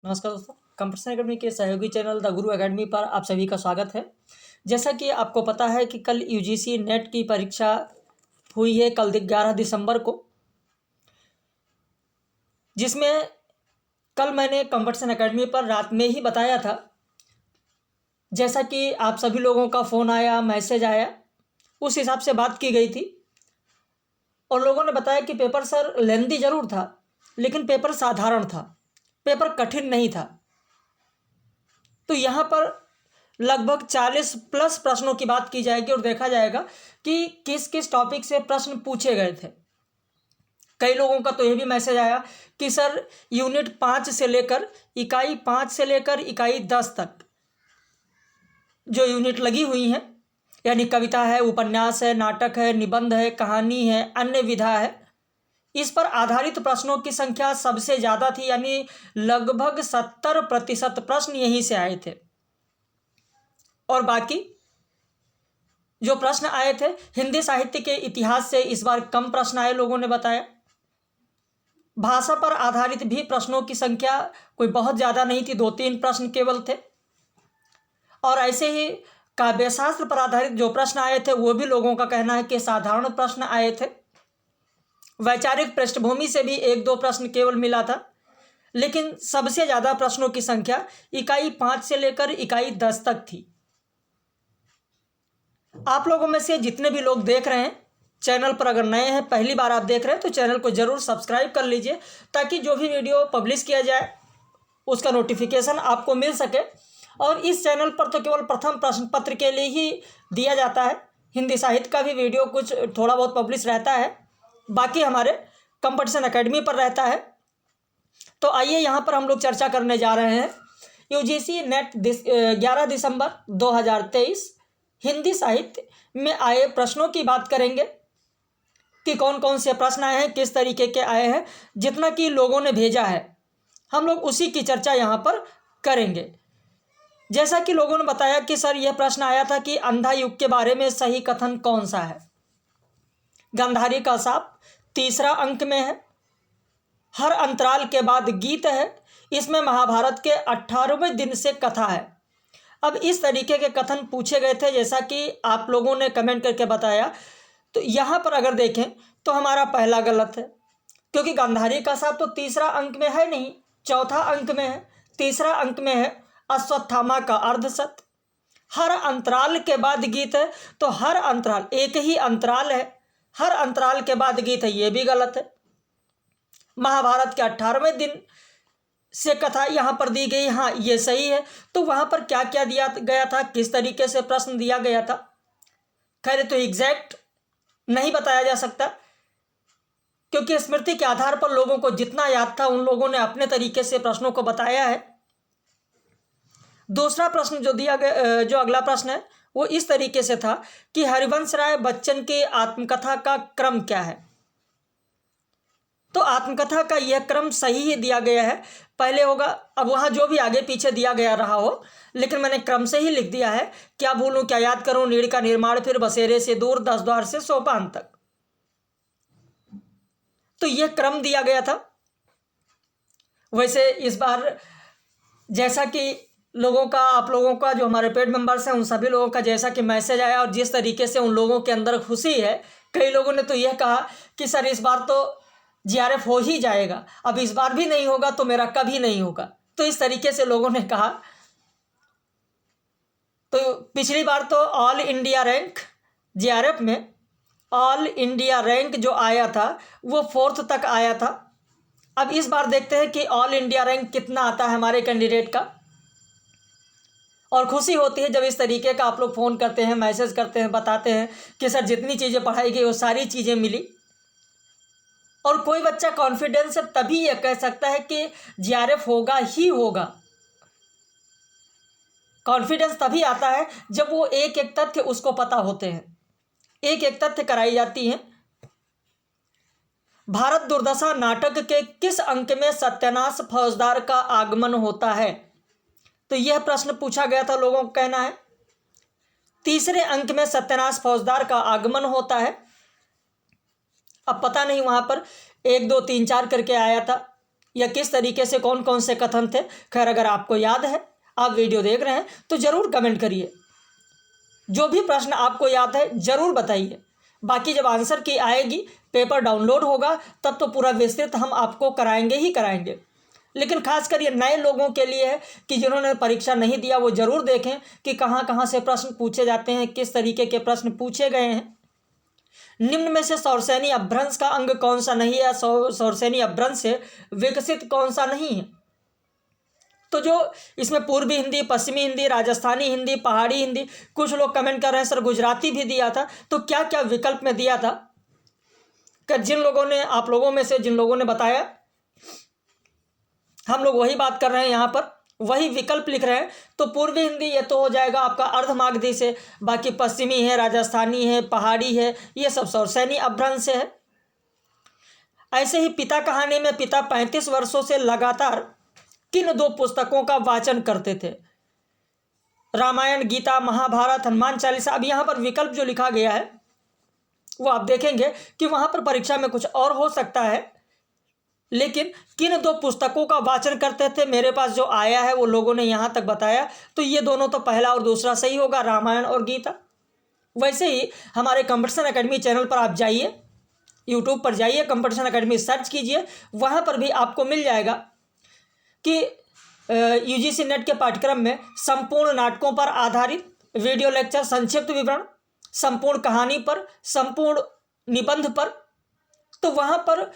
नमस्कार दोस्तों, computer academy के सहयोगी चैनल द गुरु एकेडमी पर आप सभी का स्वागत है। जैसा कि आपको पता है कि कल यूजीसी नेट की परीक्षा हुई है कल 11 दिसंबर को, जिसमें कल मैंने कंप्यूटर अकेडमी पर रात में ही बताया था। जैसा कि आप सभी लोगों का फ़ोन आया, मैसेज आया, उस हिसाब से बात की गई थी और लोगों ने बताया कि पेपर सर लेंदी ज़रूर था, लेकिन पेपर साधारण था, पेपर कठिन नहीं था। तो यहाँ पर लगभग 40 प्लस प्रश्नों की बात की जाएगी और देखा जाएगा कि किस किस टॉपिक से प्रश्न पूछे गए थे। कई लोगों का तो ये भी मैसेज आया कि सर यूनिट 5 से लेकर इकाई 5 से लेकर इकाई 10 तक जो यूनिट लगी हुई हैं, यानी कविता है, उपन्यास है, नाटक है, निबंध है, कहानी है, अन्य विधा है, इस पर आधारित प्रश्नों की संख्या सबसे ज़्यादा थी, यानी लगभग 70% प्रश्न यहीं से आए थे। और बाकी जो प्रश्न आए थे हिंदी साहित्य के इतिहास से इस बार कम प्रश्न आए, लोगों ने बताया। भाषा पर आधारित भी प्रश्नों की संख्या कोई बहुत ज़्यादा नहीं थी, 2-3 प्रश्न केवल थे। और ऐसे ही काव्यशास्त्र पर आधारित जो प्रश्न आए थे वो भी लोगों का कहना है कि साधारण प्रश्न आए थे। वैचारिक पृष्ठभूमि से भी 1-2 प्रश्न केवल मिला था, लेकिन सबसे ज़्यादा प्रश्नों की संख्या इकाई 5 से लेकर इकाई 10 तक थी। आप लोगों में से जितने भी लोग देख रहे हैं चैनल पर, अगर नए हैं, पहली बार आप देख रहे हैं, तो चैनल को ज़रूर सब्सक्राइब कर लीजिए ताकि जो भी वीडियो पब्लिश किया जाए उसका नोटिफिकेशन आपको मिल सके। और इस चैनल पर तो केवल प्रथम प्रश्न पत्र के लिए ही दिया जाता है, हिंदी साहित्य का भी वीडियो कुछ थोड़ा बहुत पब्लिश रहता है, बाकी हमारे कंपटीशन अकेडमी पर रहता है। तो आइए यहाँ पर हम लोग चर्चा करने जा रहे हैं यूजीसी नेट 11 दिसंबर 2023 हिंदी साहित्य में आए प्रश्नों की बात करेंगे कि कौन कौन से प्रश्न आए हैं, किस तरीके के आए हैं। जितना कि लोगों ने भेजा है हम लोग उसी की चर्चा यहाँ पर करेंगे। जैसा कि लोगों ने बताया कि सर यह प्रश्न आया था कि अंधा युग के बारे में सही कथन कौन सा है। गांधारी का साप 3रा अंक में है। हर अंतराल के बाद गीत है। इसमें महाभारत के 18वें दिन से कथा है। अब इस तरीके के कथन पूछे गए थे, जैसा कि आप लोगों ने कमेंट करके बताया। तो यहाँ पर अगर देखें तो हमारा पहला गलत है, क्योंकि गांधारी का साप तो 3रा अंक में है नहीं, 4था अंक में है। 3रा अंक में है अश्वत्थामा का अर्धसत। हर अंतराल के बाद गीत है, तो हर अंतराल एक ही अंतराल है, हर अंतराल के बाद गीत है, ये भी गलत है। महाभारत के 18वें दिन से कथा यहाँ पर दी गई, हाँ ये सही है। तो वहाँ पर क्या क्या दिया गया था, किस तरीके से प्रश्न दिया गया था, खैर तो एग्जैक्ट नहीं बताया जा सकता, क्योंकि स्मृति के आधार पर लोगों को जितना याद था उन लोगों ने अपने तरीके से प्रश्नों को बताया है। दूसरा प्रश्न जो दिया गया, जो अगला प्रश्न है वो इस तरीके से था कि हरिवंश राय बच्चन की आत्मकथा का क्रम क्या है। तो आत्मकथा का यह क्रम सही ही दिया गया है, पहले होगा, अब वहाँ जो भी आगे पीछे दिया गया रहा हो, लेकिन मैंने क्रम से ही लिख दिया है। क्या भूलूं क्या याद करूं, नीड़ का निर्माण, फिर बसेरे से दूर, 10 द्वार से सोपान तक। तो यह क्रम दिया गया था। वैसे इस बार जैसा कि लोगों का, आप लोगों का, जो हमारे पेड मेंबर्स हैं उन सभी लोगों का जैसा कि मैसेज आया और जिस तरीके से उन लोगों के अंदर खुशी है, कई लोगों ने तो यह कहा कि सर इस बार तो जीआरएफ हो ही जाएगा, अब इस बार भी नहीं होगा तो मेरा कभी नहीं होगा। तो इस तरीके से लोगों ने कहा। तो पिछली बार तो ऑल इंडिया रैंक जीआरएफ में ऑल इंडिया रैंक जो आया था वो 4th तक आया था। अब इस बार देखते हैं कि ऑल इंडिया रैंक कितना आता है हमारे कैंडिडेट का। और खुशी होती है जब इस तरीके का आप लोग फ़ोन करते हैं, मैसेज करते हैं, बताते हैं कि सर जितनी चीज़ें पढ़ाई गई वो सारी चीज़ें मिली। और कोई बच्चा कॉन्फिडेंस से तभी यह कह सकता है कि जीआरएफ होगा ही होगा। कॉन्फिडेंस तभी आता है जब वो एक एक तथ्य उसको पता होते हैं, एक एक तथ्य कराई जाती हैं। भारत दुर्दशा नाटक के किस अंक में सत्यानाश फौजदार का आगमन होता है। तो यह प्रश्न पूछा गया था, लोगों का कहना है 3रे अंक में सत्यानाश फौजदार का आगमन होता है। अब पता नहीं वहाँ पर 1 2 3 4 करके आया था, या किस तरीके से कौन कौन से कथन थे। खैर, अगर आपको याद है, आप वीडियो देख रहे हैं, तो ज़रूर कमेंट करिए। जो भी प्रश्न आपको याद है ज़रूर बताइए। बाकी जब आंसर की आएगी, पेपर डाउनलोड होगा, तब तो पूरा विस्तृत हम आपको कराएंगे ही कराएंगे। लेकिन खासकर ये नए लोगों के लिए है कि जिन्होंने परीक्षा नहीं दिया, वो ज़रूर देखें कि कहाँ कहाँ से प्रश्न पूछे जाते हैं, किस तरीके के प्रश्न पूछे गए हैं। निम्न में से सौरसेनी अपभ्रंश का अंग कौन सा नहीं है, या सौरसेनी अपभ्रंश से विकसित कौन सा नहीं है। तो जो इसमें पूर्वी हिंदी, पश्चिमी हिंदी, राजस्थानी हिंदी, पहाड़ी हिंदी, कुछ लोग कमेंट कर रहे हैं सर गुजराती भी दिया था, तो क्या क्या विकल्प में दिया था। जिन लोगों ने, आप लोगों में से जिन लोगों ने बताया, हम लोग वही बात कर रहे हैं, यहाँ पर वही विकल्प लिख रहे हैं। तो पूर्वी हिंदी ये तो हो जाएगा आपका अर्धमागधी से, बाकी पश्चिमी है, राजस्थानी है, पहाड़ी है, ये सब सौरसेनी अपभ्रंश से है। ऐसे ही पिता कहानी में पिता 35 वर्षों से लगातार किन 2 पुस्तकों का वाचन करते थे। रामायण, गीता, महाभारत, हनुमान चालीसा। अब यहाँ पर विकल्प जो लिखा गया है वो आप देखेंगे कि वहाँ पर परीक्षा में कुछ और हो सकता है, लेकिन किन 2 पुस्तकों का वाचन करते थे, मेरे पास जो आया है वो लोगों ने यहाँ तक बताया, तो ये दोनों तो पहला और दूसरा सही होगा, रामायण और गीता। वैसे ही हमारे कंपटीशन एकेडमी चैनल पर आप जाइए, यूट्यूब पर जाइए, कंपटीशन एकेडमी सर्च कीजिए, वहाँ पर भी आपको मिल जाएगा कि यूजीसी नेट के पाठ्यक्रम में संपूर्ण नाटकों पर आधारित वीडियो लेक्चर, संक्षिप्त विवरण, संपूर्ण कहानी पर, संपूर्ण निबंध पर। तो वहाँ पर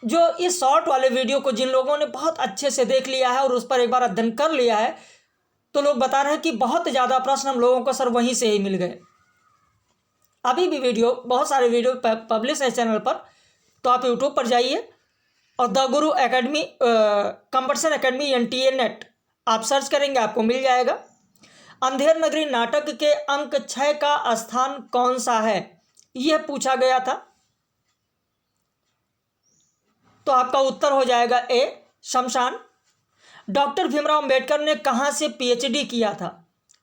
जो इस शॉर्ट वाले वीडियो को जिन लोगों ने बहुत अच्छे से देख लिया है और उस पर एक बार अध्ययन कर लिया है, तो लोग बता रहे हैं कि बहुत ज़्यादा प्रश्न हम लोगों को सर वहीं से ही मिल गए। अभी भी वीडियो, बहुत सारे वीडियो पब्लिश है चैनल पर, तो आप यूट्यूब पर जाइए और the Guru academy, competition academy NTA net आप सर्च करेंगे, आपको मिल जाएगा। अंधेर नगरी नाटक के अंक 6 का स्थान कौन सा है, यह पूछा गया था। तो आपका उत्तर हो जाएगा ए, शमशान। डॉक्टर भीमराव अंबेडकर ने कहाँ से PhD किया था,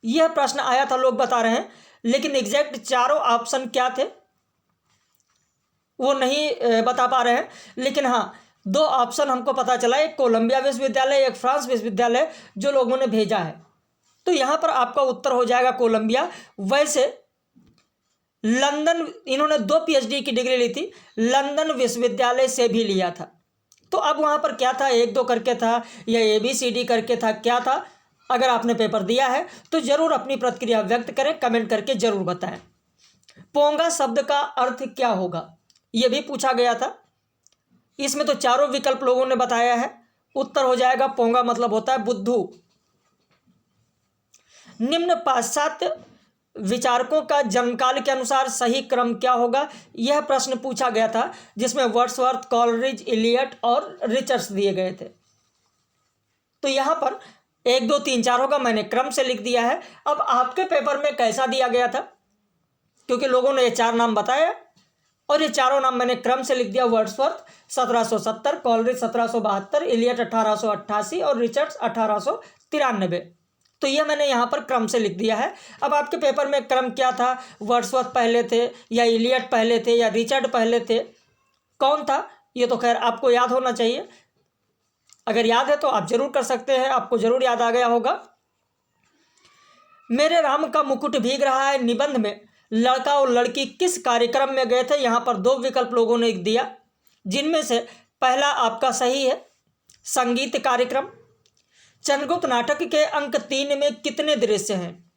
यह प्रश्न आया था, लोग बता रहे हैं, लेकिन एग्जैक्ट चारों ऑप्शन क्या थे वो नहीं बता पा रहे हैं। लेकिन हाँ, 2 ऑप्शन हमको पता चला, एक कोलंबिया विश्वविद्यालय, एक फ्रांस विश्वविद्यालय, जो लोगों ने भेजा है। तो यहाँ पर आपका उत्तर हो जाएगा कोलंबिया। वैसे लंदन, इन्होंने 2 PhD की डिग्री ली थी, लंदन विश्वविद्यालय से भी लिया था। तो अब वहाँ पर क्या था, 1-2 करके था या ABCD करके था, क्या था। अगर आपने पेपर दिया है तो ज़रूर अपनी प्रतिक्रिया व्यक्त करें, कमेंट करके ज़रूर बताएं। पोंगा शब्द का अर्थ क्या होगा, यह भी पूछा गया था। इसमें तो चारों विकल्प लोगों ने बताया है। उत्तर हो जाएगा पोंगा मतलब होता है बुद्धू। निम्न पाश्चात्य विचारकों का जन्मकाल के अनुसार सही क्रम क्या होगा, यह प्रश्न पूछा गया था, जिसमें वर्ड्सवर्थ, कॉलरिज, इलियट और रिचर्ड्स दिए गए थे। तो यहाँ पर 1, 2, 3, 4 होगा, मैंने क्रम से लिख दिया है। अब आपके पेपर में कैसा दिया गया था, क्योंकि लोगों ने ये 4 नाम बताया और ये चारों नाम मैंने क्रम से लिख दिया। वर्ड्सवर्थ 1770, कॉलरिज 1772, इलियट 1888 और रिचर्ड्स 1893। तो ये मैंने यहाँ पर क्रम से लिख दिया है। अब आपके पेपर में क्रम क्या था, वर्ड्सवर्थ पहले थे या इलियट पहले थे या रिचर्ड पहले थे, कौन था, ये तो खैर आपको याद होना चाहिए। अगर याद है तो आप जरूर कर सकते हैं, आपको जरूर याद आ गया होगा। मेरे राम का मुकुट भीग रहा है निबंध में लड़का और लड़की किस कार्यक्रम में गए थे, यहाँ पर 2 विकल्प लोगों ने दिया, जिनमें से पहला आपका सही है, संगीत कार्यक्रम। चंद्रगुप्त नाटक के अंक 3 में कितने दृश्य हैं,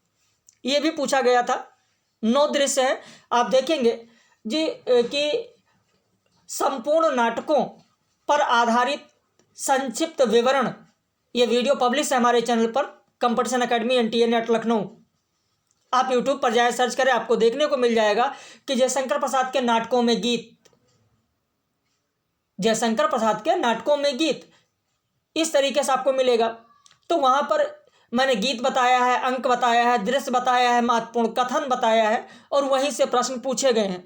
ये भी पूछा गया था। 9 दृश्य हैं। आप देखेंगे जी कि संपूर्ण नाटकों पर आधारित संक्षिप्त विवरण, ये वीडियो पब्लिश है हमारे चैनल पर, competition academy NTA net Lucknow. आप यूट्यूब पर जाए, सर्च करें, आपको देखने को मिल जाएगा कि जयशंकर प्रसाद के नाटकों में गीत, जयशंकर प्रसाद के नाटकों में गीत, इस तरीके से आपको मिलेगा। तो वहाँ पर मैंने गीत बताया है, अंक बताया है, दृश्य बताया है, महत्वपूर्ण कथन बताया है और वहीं से प्रश्न पूछे गए हैं।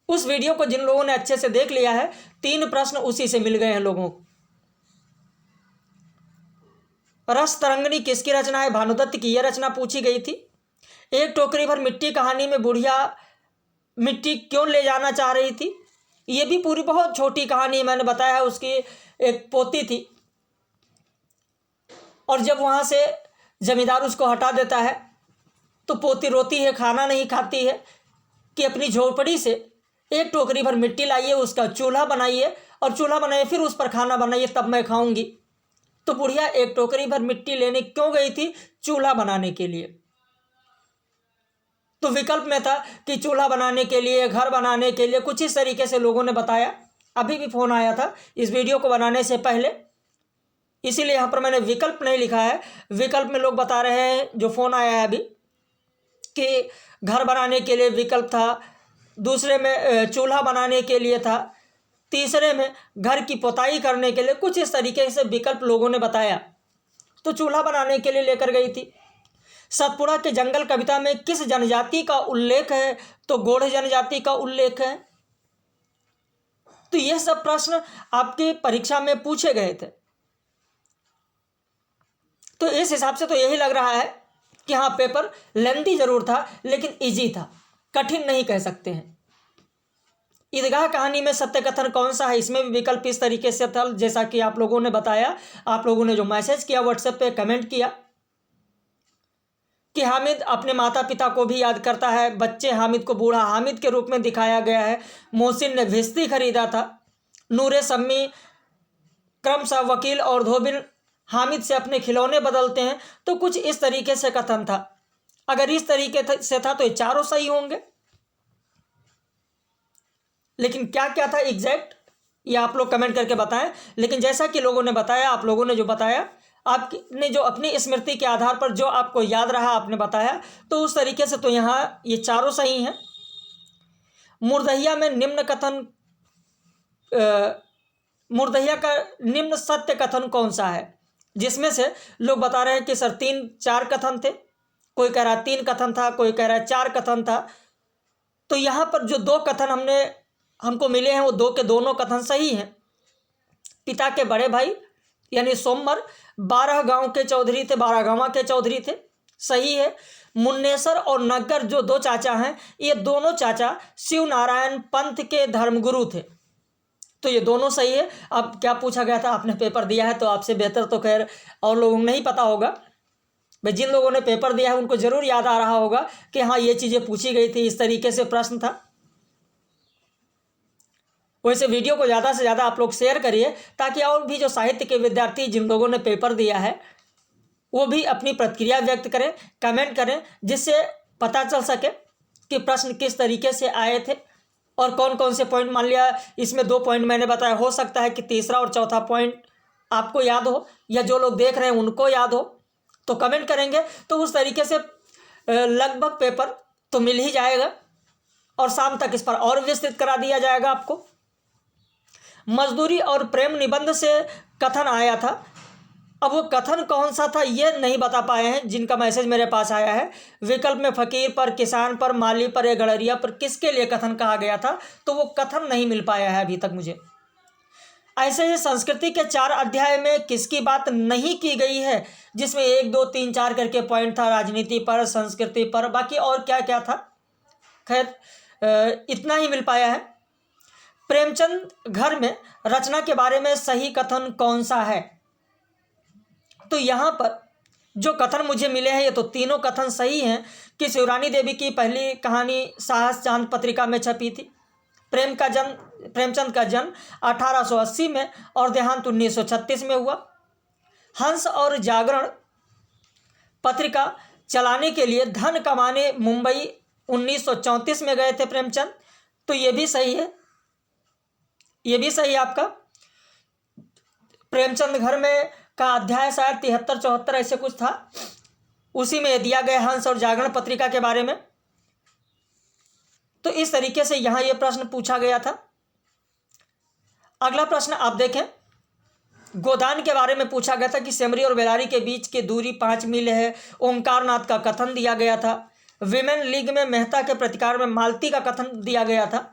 उस वीडियो को जिन लोगों ने अच्छे से देख लिया है, 3 प्रश्न उसी से मिल गए हैं लोगों को। रस तरंगिणी किसकी रचना है, भानुदत्त की यह रचना पूछी गई थी। एक टोकरी भर मिट्टी कहानी में बुढ़िया मिट्टी क्यों ले जाना चाह रही थी, ये भी पूरी बहुत छोटी कहानी मैंने बताया है। उसकी एक पोती थी और जब वहाँ से जमींदार उसको हटा देता है तो पोती रोती है, खाना नहीं खाती है कि अपनी झोपड़ी से एक टोकरी भर मिट्टी लाइए, उसका चूल्हा बनाइए और चूल्हा बनाइए, फिर उस पर खाना बनाइए, तब मैं खाऊंगी। तो बुढ़िया एक टोकरी भर मिट्टी लेने क्यों गई थी? चूल्हा बनाने के लिए। तो विकल्प में था कि चूल्हा बनाने के लिए, घर बनाने के लिए, कुछ इस तरीके से लोगों ने बताया। अभी भी फ़ोन आया था इस वीडियो को बनाने से पहले, इसीलिए यहाँ पर मैंने विकल्प नहीं लिखा है। विकल्प में लोग बता रहे हैं, जो फ़ोन आया है अभी, कि घर बनाने के लिए विकल्प था, दूसरे में चूल्हा बनाने के लिए था, तीसरे में घर की पुताई करने के लिए, कुछ इस तरीके से विकल्प लोगों ने बताया। तो चूल्हा बनाने के लिए लेकर गई थी। सतपुड़ा के जंगल कविता में किस जनजाति का उल्लेख है? तो गोंड जनजाति का उल्लेख है। तो ये सब प्रश्न आपकी परीक्षा में पूछे गए थे। तो इस हिसाब से तो यही लग रहा है कि हाँ, पेपर लेंदी जरूर था लेकिन इजी था, कठिन नहीं कह सकते हैं। ईदगाह कहानी में सत्य कथन कौन सा है? इसमें भी विकल्प इस तरीके से था जैसा कि आप लोगों ने बताया। आप लोगों ने जो मैसेज किया, व्हाट्सएप पे कमेंट किया कि हामिद अपने माता पिता को भी याद करता है, बच्चे हामिद को बूढ़ा हामिद के रूप में दिखाया गया है, मोहसिन ने भिश्ती खरीदा था, नूरे सम्मी क्रमशः वकील और धोबिन हामिद से अपने खिलौने बदलते हैं। तो कुछ इस तरीके से कथन था। अगर इस तरीके से था तो ये चारों सही होंगे, लेकिन क्या क्या था एग्जैक्ट ये आप लोग कमेंट करके बताएं। लेकिन जैसा कि लोगों ने बताया, आप लोगों ने जो बताया, आपने जो अपनी स्मृति के आधार पर जो आपको याद रहा आपने बताया, तो उस तरीके से तो यहाँ ये चारों सही हैं। मुर्दहिया में निम्न कथन मुर्दहिया का निम्न सत्य कथन कौन सा है? जिसमें से लोग बता रहे हैं कि सर 3-4 कथन थे, कोई कह रहा 3 कथन था, कोई कह रहा 4 कथन था। तो यहाँ पर जो 2 कथन हमको मिले हैं वो 2 के दोनों कथन सही हैं। पिता के बड़े भाई यानी सोमवार 12 गांव के चौधरी थे, 12 गांव के चौधरी थे, सही है। मुन्नेसर और नग्गर जो 2 चाचा हैं, ये दोनों चाचा शिव नारायण पंथ के धर्मगुरु थे, तो ये दोनों सही है। अब क्या पूछा गया था? आपने पेपर दिया है तो आपसे बेहतर तो खैर और लोगों को नहीं पता होगा। भाई जिन लोगों ने पेपर दिया है उनको जरूर याद आ रहा होगा कि हाँ ये चीज़ें पूछी गई थी, इस तरीके से प्रश्न था। वैसे वीडियो को ज़्यादा से ज़्यादा आप लोग शेयर करिए ताकि और भी जो साहित्य के विद्यार्थी जिन लोगों ने पेपर दिया है वो भी अपनी प्रतिक्रिया व्यक्त करें, कमेंट करें, जिससे पता चल सके कि प्रश्न किस तरीके से आए थे और कौन कौन से पॉइंट। मान लिया इसमें 2 पॉइंट मैंने बताया, हो सकता है कि तीसरा और चौथा पॉइंट आपको याद हो या जो लोग देख रहे हैं उनको याद हो, तो कमेंट करेंगे तो उस तरीके से लगभग पेपर तो मिल ही जाएगा और शाम तक इस पर और विस्तृत करा दिया जाएगा आपको। मजदूरी और प्रेम निबंध से कथन आया था। अब वो कथन कौन सा था ये नहीं बता पाए हैं जिनका मैसेज मेरे पास आया है। विकल्प में फकीर पर, किसान पर, माली पर या गड़रिया पर किसके लिए कथन कहा गया था, तो वो कथन नहीं मिल पाया है अभी तक मुझे। ऐसे ही संस्कृति के 4 अध्याय में किसकी बात नहीं की गई है, जिसमें 1, 2, 3, 4 करके पॉइंट था, राजनीति पर, संस्कृति पर, बाकी और क्या क्या था। खैर इतना ही मिल पाया है। प्रेमचंद घर में रचना के बारे में सही कथन कौन सा है? तो यहाँ पर जो कथन मुझे मिले हैं ये तो तीनों कथन सही हैं कि शिवरानी देवी की पहली कहानी साहस चांद पत्रिका में छपी थी। प्रेमचंद का जन्म 1880 में और देहांत 1936 में हुआ। हंस और जागरण पत्रिका चलाने के लिए धन कमाने मुंबई 1934 में गए थे प्रेमचंद, तो ये भी सही है, ये भी सही आपका। प्रेमचंद घर में का अध्याय शायद 73-74 ऐसे कुछ था, उसी में दिया गया हंस और जागरण पत्रिका के बारे में। तो इस तरीके से यहाँ ये प्रश्न पूछा गया था। अगला प्रश्न आप देखें, गोदान के बारे में पूछा गया था कि सेमरी और बेलारी के बीच की दूरी 5 मील है, ओंकारनाथ का कथन दिया गया था। विमेन लीग में मेहता के प्रतिकार में मालती का कथन दिया गया था।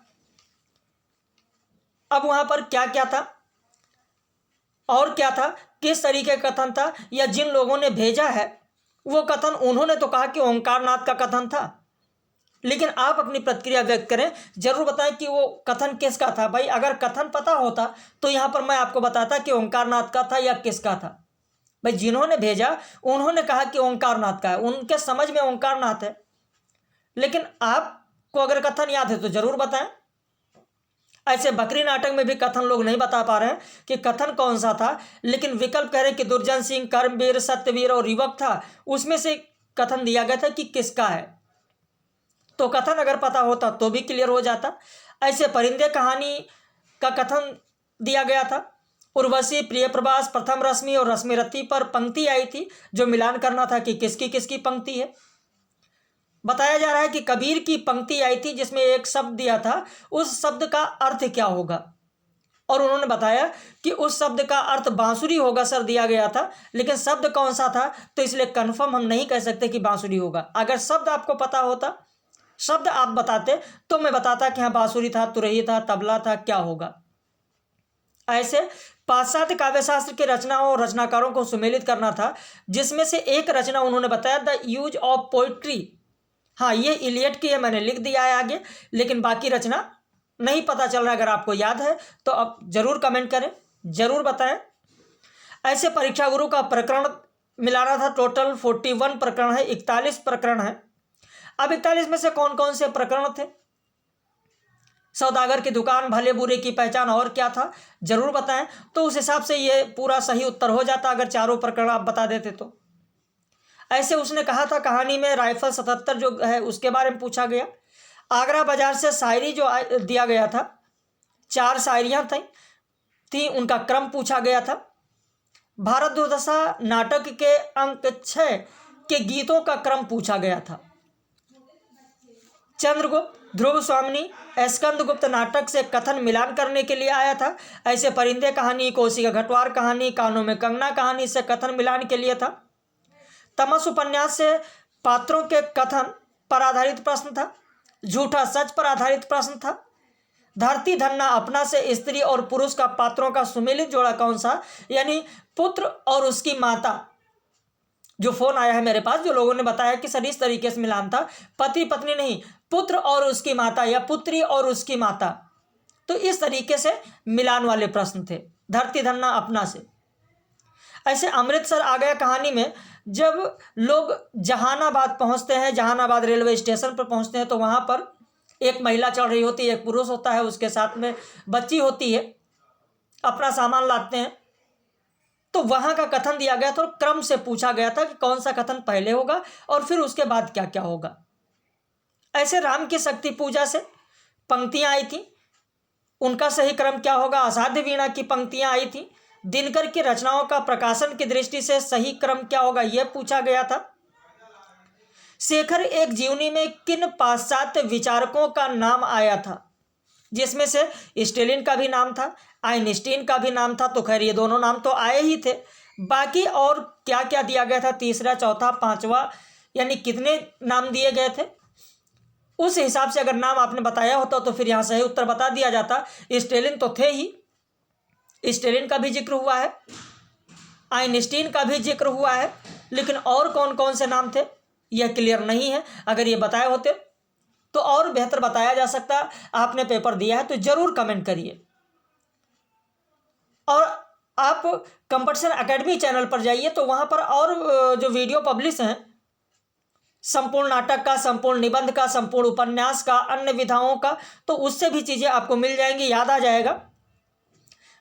अब वहां पर क्या क्या था और क्या था, किस तरीके का कथन था, या जिन लोगों ने भेजा है वो कथन उन्होंने तो कहा कि ओंकारनाथ का कथन था, लेकिन आप अपनी प्रतिक्रिया व्यक्त करें, जरूर बताएं कि वो कथन किसका था। भाई अगर कथन पता होता तो यहाँ पर मैं आपको बताता कि ओंकारनाथ का था या किसका था। भाई जिन्होंने भेजा उन्होंने कहा कि ओंकारनाथ का है, उनके समझ में ओंकारनाथ है, लेकिन आपको अगर कथन याद है तो जरूर बताएं। ऐसे बकरी नाटक में भी कथन लोग नहीं बता पा रहे हैं कि कथन कौन सा था, लेकिन विकल्प कह रहे हैं कि दुर्जन सिंह, कर्मवीर, सत्यवीर और युवक था, उसमें से कथन दिया गया था कि किसका है। तो कथन अगर पता होता तो भी क्लियर हो जाता। ऐसे परिंदे कहानी का कथन दिया गया था। उर्वशी, प्रियप्रभास, प्रथम रश्मि और रश्मि रति पर पंक्ति आई थी, जो मिलान करना था कि किसकी किसकी पंक्ति है। बताया जा रहा है कि कबीर की पंक्ति आई थी जिसमें एक शब्द दिया था, उस शब्द का अर्थ क्या होगा, और उन्होंने बताया कि उस शब्द का अर्थ बांसुरी होगा सर दिया गया था, लेकिन शब्द कौन सा था तो इसलिए कंफर्म हम नहीं कह सकते कि बांसुरी होगा। अगर शब्द आपको पता होता, शब्द आप बताते तो मैं बताता कि हाँ बांसुरी था, तुरही था, तबला था, क्या होगा। ऐसे पाश्चात्य काव्यशास्त्र के रचनाओं और रचनाकारों को सुमेलित करना था, जिसमें से एक रचना उन्होंने बताया द यूज ऑफ पोइट्री। हाँ ये इलियट की है, मैंने लिख दिया है आगे, लेकिन बाकी रचना नहीं पता चल रहा है। अगर आपको याद है तो आप जरूर कमेंट करें, जरूर बताएं। ऐसे परीक्षा गुरु का प्रकरण मिलाना था। टोटल 41 प्रकरण है, 41 प्रकरण है। अब 41 में से कौन कौन से प्रकरण थे? सौदागर की दुकान, भले बुरे की पहचान और क्या था, जरूर बताएं। तो उस हिसाब से ये पूरा सही उत्तर हो जाता अगर चारों प्रकरण आप बता देते तो। ऐसे उसने कहा था कहानी में राइफल 77 जो है उसके बारे में पूछा गया। आगरा बाजार से शायरी जो दिया गया था, 4 शायरियां थी, उनका क्रम पूछा गया था। भारत दुर्दशा नाटक के अंक 6 के गीतों का क्रम पूछा गया था। चंद्रगुप्त, ध्रुव स्वामिनी, स्कंदगुप्त नाटक से कथन मिलान करने के लिए आया था। ऐसे परिंदे कहानी, कोसी का घटवार कहानी, कानों में कंगना कहानी से कथन मिलान के लिए था। तमस उपन्यास से पात्रों के कथन पर आधारित प्रश्न था। झूठा सच पर आधारित प्रश्न था। धरती धन्ना अपना से स्त्री और पुरुष का पात्रों का सुमेलित जोड़ा कौन सा, यानी पुत्र और उसकी माता। जो फोन आया है मेरे पास, जो लोगों ने बताया कि सर इस तरीके से मिलान था, पति पत्नी नहीं, पुत्र और उसकी माता या पुत्री और उसकी माता। तो इस तरीके से मिलान वाले प्रश्न थे, धरती धन्ना अपना से। ऐसे अमृतसर आ गया कहानी में जब लोग जहानाबाद पहुंचते हैं, जहानाबाद रेलवे स्टेशन पर पहुंचते हैं, तो वहां पर एक महिला चढ़ रही होती है, एक पुरुष होता है, उसके साथ में बच्ची होती है, अपना सामान लाते हैं। तो वहां का कथन दिया गया था और क्रम से पूछा गया था कि कौन सा कथन पहले होगा और फिर उसके बाद क्या क्या होगा। ऐसे राम की शक्ति पूजा से पंक्तियां आई थी, उनका सही क्रम क्या होगा। असाध्य वीणा की पंक्तियां आई थी। दिनकर की रचनाओं का प्रकाशन की दृष्टि से सही क्रम क्या होगा, यह पूछा गया था। शेखर एक जीवनी में किन पाश्चात्य विचारकों का नाम आया था, जिसमें से स्टेलिन का भी नाम था, आइंस्टीन का भी नाम था। तो खैर ये दोनों नाम तो आए ही थे, बाकी और क्या क्या दिया गया था, तीसरा, चौथा, पांचवा, यानी कितने नाम दिए गए थे, उस हिसाब से अगर नाम आपने बताया होता तो फिर यहाँ सही उत्तर बता दिया जाता। स्टेलिन तो थे ही, स्टेलिन का भी जिक्र हुआ है, आइंस्टीन का भी जिक्र हुआ है, लेकिन और कौन कौन से नाम थे यह क्लियर नहीं है। अगर ये बताए होते तो और बेहतर बताया जा सकता। आपने पेपर दिया है तो जरूर कमेंट करिए। और आप कंपटीशन एकेडमी चैनल पर जाइए तो वहाँ पर और जो वीडियो पब्लिश हैं, संपूर्ण नाटक का, संपूर्ण निबंध का, संपूर्ण उपन्यास का, अन्य विधाओं का, तो उससे भी चीज़ें आपको मिल जाएंगी, याद आ जाएगा।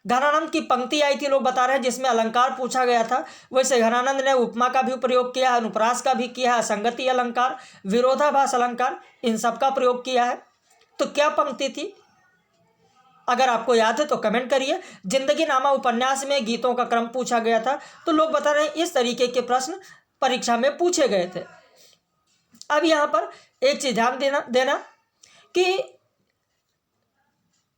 घनानंद की पंक्ति आई थी, लोग बता रहे हैं, जिसमें अलंकार पूछा गया था। वैसे घनानंद ने उपमा का भी प्रयोग किया है, अनुप्रास का भी किया है, असंगति अलंकार, विरोधाभास अलंकार, इन सब का प्रयोग किया है। तो क्या पंक्ति थी, अगर आपको याद है तो कमेंट करिए। जिंदगी नामा उपन्यास में गीतों का क्रम पूछा गया था। तो लोग बता रहे हैं इस तरीके के प्रश्न परीक्षा में पूछे गए थे। अब यहाँ पर एक चीज ध्यान देना कि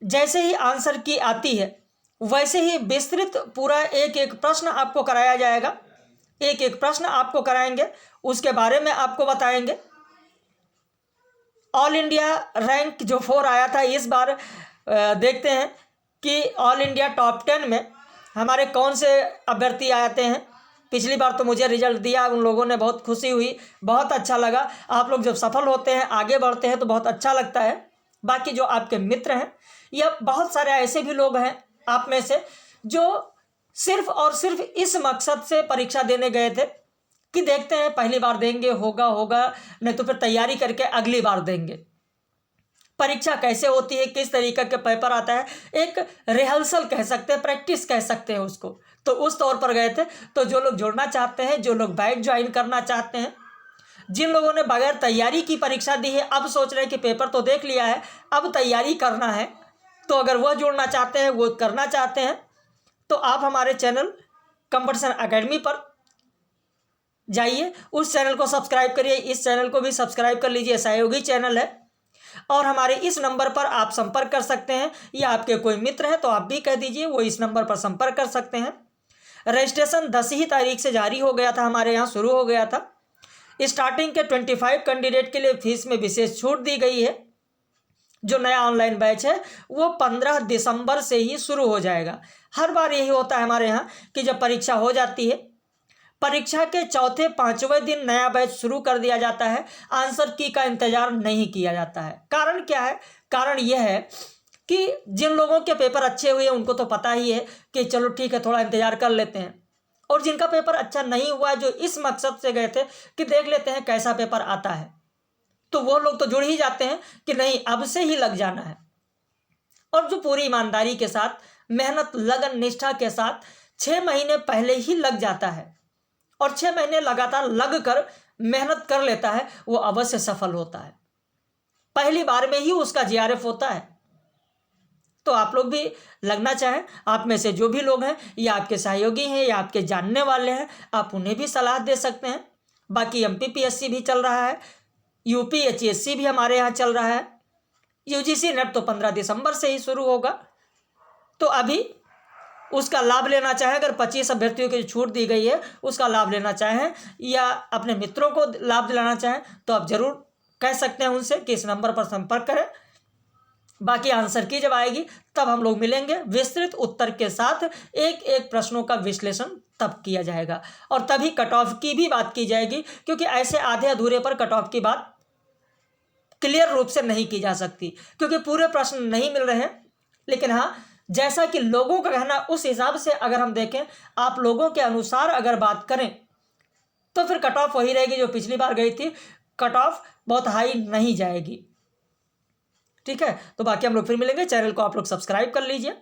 जैसे ही आंसर की आती है वैसे ही विस्तृत पूरा एक एक प्रश्न आपको कराया जाएगा, एक एक प्रश्न आपको कराएंगे, उसके बारे में आपको बताएंगे। ऑल इंडिया रैंक जो 4 आया था, इस बार देखते हैं कि ऑल इंडिया टॉप 10 में हमारे कौन से अभ्यर्थी आते हैं। पिछली बार तो मुझे रिजल्ट दिया, उन लोगों ने बहुत खुशी हुई, बहुत अच्छा लगा। आप लोग जब सफल होते हैं, आगे बढ़ते हैं तो बहुत अच्छा लगता है। बाकी जो आपके मित्र हैं या बहुत सारे ऐसे भी लोग हैं आप में से जो सिर्फ और सिर्फ इस मकसद से परीक्षा देने गए थे कि देखते हैं पहली बार देंगे, होगा, नहीं तो फिर तैयारी करके अगली बार देंगे। परीक्षा कैसे होती है, किस तरीके के पेपर आता है, एक रिहर्सल कह सकते हैं, प्रैक्टिस कह सकते हैं उसको, तो उस तौर पर गए थे। तो जो लोग जुड़ना चाहते हैं, जो लोग बैच ज्वाइन करना चाहते हैं, जिन लोगों ने बगैर तैयारी की परीक्षा दी है, अब सोच रहे हैं कि पेपर तो देख लिया है, अब तैयारी करना है, तो अगर वह जुड़ना चाहते हैं, वो करना चाहते हैं, तो आप हमारे चैनल कंपटीशन एकेडमी पर जाइए, उस चैनल को सब्सक्राइब करिए, इस चैनल को भी सब्सक्राइब कर लीजिए, सहयोगी चैनल है। और हमारे इस नंबर पर आप संपर्क कर सकते हैं, या आपके कोई मित्र है तो आप भी कह दीजिए, वो इस नंबर पर संपर्क कर सकते हैं। रजिस्ट्रेशन 10 ही तारीख से जारी हो गया था, हमारे यहाँ शुरू हो गया था। स्टार्टिंग के 25 कैंडिडेट के लिए फीस में विशेष छूट दी गई है। जो नया ऑनलाइन बैच है वो 15 दिसंबर से ही शुरू हो जाएगा। हर बार यही होता है हमारे यहाँ कि जब परीक्षा हो जाती है, परीक्षा के चौथे 5वें दिन नया बैच शुरू कर दिया जाता है। आंसर की का इंतजार नहीं किया जाता है। कारण क्या है? कारण यह है कि जिन लोगों के पेपर अच्छे हुए उनको तो पता ही है कि चलो ठीक है, थोड़ा इंतजार कर लेते हैं, और जिनका पेपर अच्छा नहीं हुआ, जो इस मकसद से गए थे कि देख लेते हैं कैसा पेपर आता है, तो वो लोग तो जुड़ ही जाते हैं कि नहीं, अब से ही लग जाना है। और जो पूरी ईमानदारी के साथ, मेहनत, लगन, निष्ठा के साथ 6 महीने पहले ही लग जाता है और 6 महीने लगातार लग कर मेहनत कर लेता है, वो अवश्य सफल होता है। पहली बार में ही उसका जीआरएफ होता है। तो आप लोग भी लगना चाहें, आप में से जो भी लोग हैं, या आपके सहयोगी हैं या आपके जानने वाले हैं, आप उन्हें भी सलाह दे सकते हैं। बाकी एमपीपीएससी भी चल रहा है, यूपीएचएससी भी हमारे यहाँ चल रहा है। यूजीसी नेट तो 15 दिसंबर से ही शुरू होगा, तो अभी उसका लाभ लेना चाहें, अगर 25 अभ्यर्थियों की छूट दी गई है उसका लाभ लेना चाहें, या अपने मित्रों को लाभ दिलाना चाहें, तो आप जरूर कह सकते हैं उनसे कि इस नंबर पर संपर्क करें। बाकी आंसर की जब आएगी तब हम लोग मिलेंगे, विस्तृत उत्तर के साथ एक एक प्रश्नों का विश्लेषण तब किया जाएगा, और तभी कट ऑफ की भी बात की जाएगी, क्योंकि ऐसे आधे अधूरे पर कट ऑफ की बात क्लियर रूप से नहीं की जा सकती, क्योंकि पूरे प्रश्न नहीं मिल रहे हैं। लेकिन हाँ, जैसा कि लोगों का कहना, उस हिसाब से अगर हम देखें, आप लोगों के अनुसार अगर बात करें, तो फिर कट ऑफ वही रहेगी जो पिछली बार गई थी। कट ऑफ बहुत हाई नहीं जाएगी। ठीक है, तो बाकी हम लोग फिर मिलेंगे। चैनल को आप लोग सब्सक्राइब कर लीजिए।